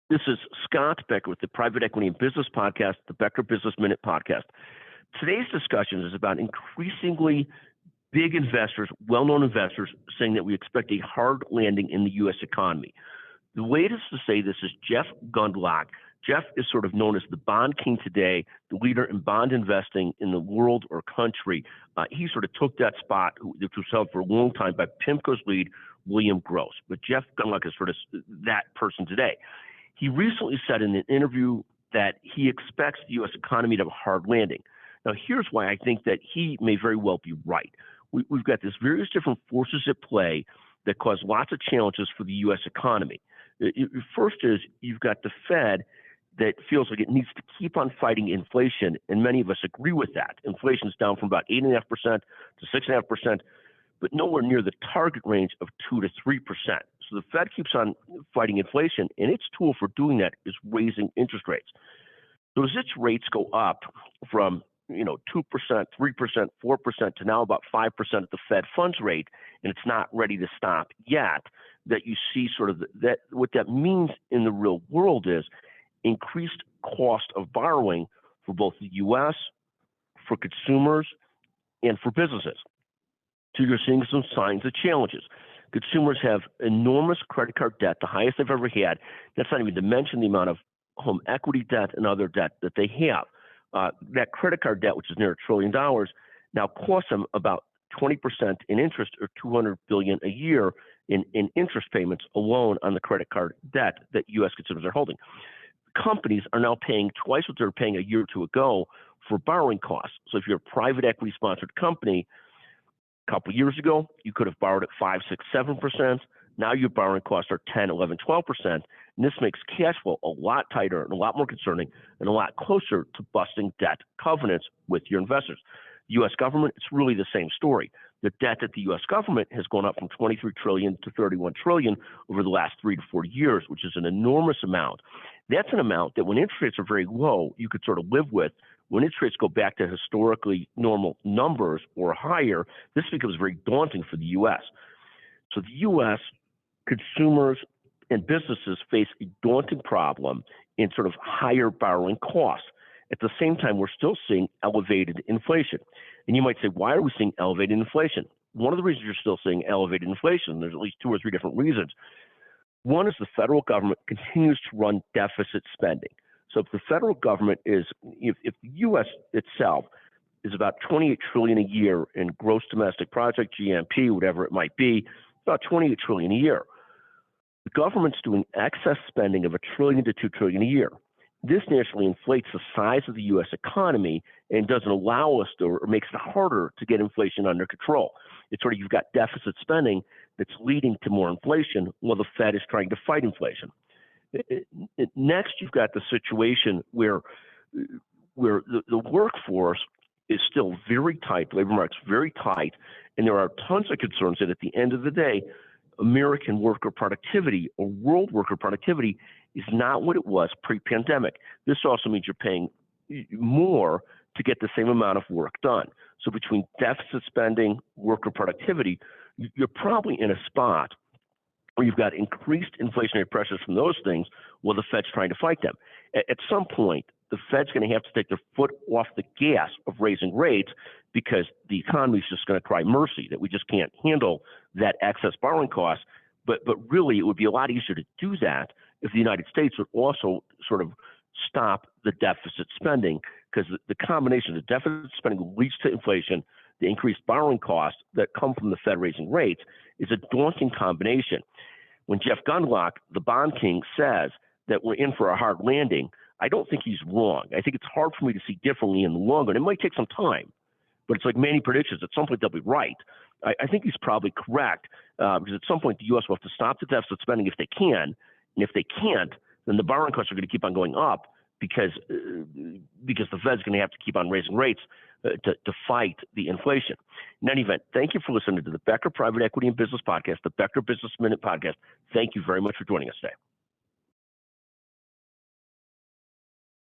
This is Scott Becker with the Private Equity and Business Podcast, the Becker Business Minute Podcast. Today's discussion is about increasingly big investors, well-known investors, saying that we expect a hard landing in the U.S. economy. The latest to say this is Jeff Gundlach. Jeff is sort of known as the bond king today, the leader in bond investing in the world or country. He sort of took that spot, which was held for a long time by PIMCO's lead, William Gross. But Jeff Gundlach is sort of that person today. He recently said in an interview that he expects the U.S. economy to have a hard landing. Now, here's why I think that he may very well be right. We've got these various different forces at play that cause lots of challenges for the U.S. economy. First is you've got the Fed that feels like it needs to keep on fighting inflation, and many of us agree with that. Inflation is down from about 8.5% to 6.5%, but nowhere near the target range of 2 to 3%. So the Fed keeps on fighting inflation, and its tool for doing that is raising interest rates. So as its rates go up from 2%, 3%, 4% to now about 5% at the Fed funds rate, and it's not ready to stop yet, that you see sort of that what that means in the real world is increased cost of borrowing for both the U.S., for consumers, and for businesses. So you're seeing some signs of challenges. Consumers have enormous credit card debt, the highest they've ever had. That's not even to mention the amount of home equity debt and other debt that they have. That credit card debt, which is near $1 trillion, now costs them about 20% in interest, or $200 billion a year in interest payments alone on the credit card debt that U.S. consumers are holding. Companies are now paying twice what they were paying a year or two ago for borrowing costs. So if you're a private equity sponsored company, a couple of years ago, you could have borrowed at 5, 6, 7%. Now your borrowing costs are 10, 11, 12%. And this makes cash flow a lot tighter and a lot more concerning and a lot closer to busting debt covenants with your investors. The U.S. government, it's really the same story. The debt at the U.S. government has gone up from 23 trillion to 31 trillion over the last 3 to 4 years, which is an enormous amount. That's an amount that when interest rates are very low, you could sort of live with. When interest rates go back to historically normal numbers or higher, this becomes very daunting for the U.S. So the U.S. consumers and businesses face a daunting problem in sort of higher borrowing costs. At the same time, we're still seeing elevated inflation. And you might say, why are we seeing elevated inflation? One of the reasons you're still seeing elevated inflation, there's at least 2 or 3 different reasons. One is the federal government continues to run deficit spending. So if the federal government is, if the U.S. itself is about 28 trillion a year in gross domestic product, GNP, whatever it might be, about 28 trillion a year. The government's doing excess spending of $1 trillion to $2 trillion a year. This naturally inflates the size of the U.S. economy and doesn't allow us to, or makes it harder to get inflation under control. It's sort of, you've got deficit spending that's leading to more inflation while the Fed is trying to fight inflation. Next, you've got the situation where the workforce is still very tight, labor market's very tight, and there are tons of concerns that at the end of the day, American worker productivity or world worker productivity is not what it was pre-pandemic. This also means you're paying more to get the same amount of work done. So between deficit spending, worker productivity, you're probably in a spot where you've got increased inflationary pressures from those things while the Fed's trying to fight them. At some point, the Fed's going to have to take their foot off the gas of raising rates because the economy is just going to cry mercy, that we just can't handle that excess borrowing cost. But really, it would be a lot easier to do that if the United States would also sort of stop the deficit spending, because the combination of the deficit spending leads to inflation, the increased borrowing costs that come from the Fed raising rates is a daunting combination. When Jeff Gundlach, the bond king, says that we're in for a hard landing, I don't think he's wrong. I think it's hard for me to see differently in the long run. It might take some time, but it's like many predictions. At some point, they'll be right. I think he's probably correct, because at some point, the U.S. will have to stop the deficit spending if they can. And if they can't, then the borrowing costs are going to keep on going up because the Fed's going to have to keep on raising rates to fight the inflation. In any event, thank you for listening to the Becker Private Equity and Business Podcast, the Becker Business Minute Podcast. Thank you very much for joining us today.